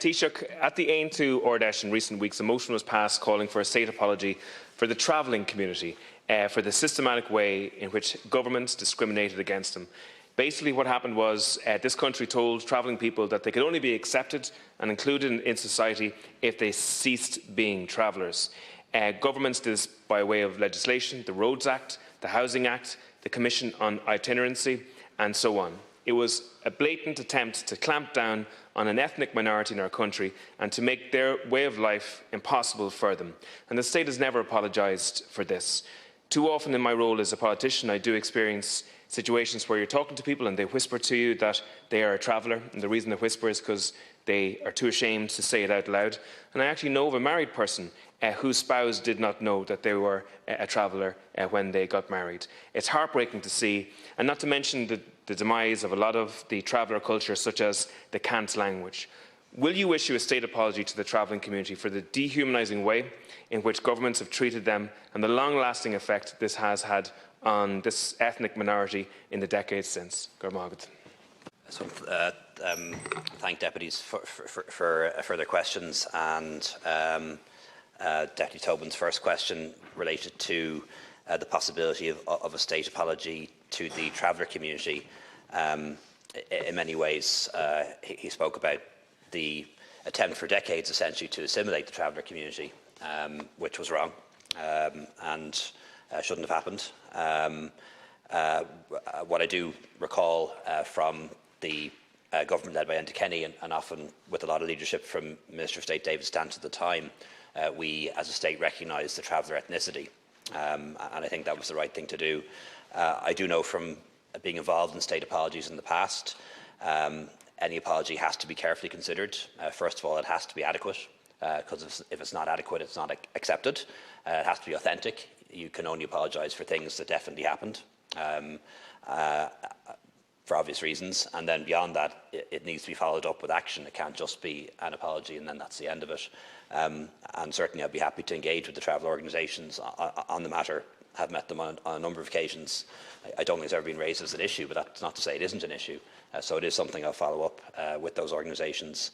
Taoiseach, at the Ain to Ordesh in recent weeks, a motion was passed calling for a state apology for the travelling community for the systematic way in which governments discriminated against them. Basically, what happened was this country told travelling people that they could only be accepted and included in society if they ceased being travellers. Governments did this by way of legislation, the Roads Act, the Housing Act, the Commission on Itinerancy, and so on. It was a blatant attempt to clamp down on an ethnic minority in our country and to make their way of life impossible for them. And the state has never apologised for this. Too often in my role as a politician, I do experience situations where you're talking to people and they whisper to you that they are a traveller, and the reason they whisper is because they are too ashamed to say it out loud. And I actually know of a married person whose spouse did not know that they were a traveller when they got married. It's heartbreaking to see, and not to mention the demise of a lot of the traveller culture, such as the cant language. Will you issue a state apology to the travelling community for the dehumanising way in which governments have treated them and the long-lasting effect this has had on this ethnic minority in the decades since? So, thank deputies for further questions, and Deputy Tobin's first question related to the possibility of a state apology to the traveller community. In many ways, he spoke about the attempt for decades, essentially, to assimilate the traveller community, which was wrong and shouldn't have happened. What I do recall from the government led by Enda Kenny, and often with a lot of leadership from Minister of State David Stance at the time, we as a state recognised the traveller ethnicity, and I think that was the right thing to do. I do know from being involved in state apologies in the past, any apology has to be carefully considered. First of all, it has to be adequate, because if it's not adequate, it's not accepted. It has to be authentic. You can only apologise for things that definitely happened, for obvious reasons. And then beyond that, it needs to be followed up with action. It can't just be an apology and then that's the end of it. And certainly I'd be happy to engage with the travel organisations on the matter. Have met them on a number of occasions. I don't think it's ever been raised as an issue, but that's not to say it isn't an issue. So it is something I'll follow up with those organisations.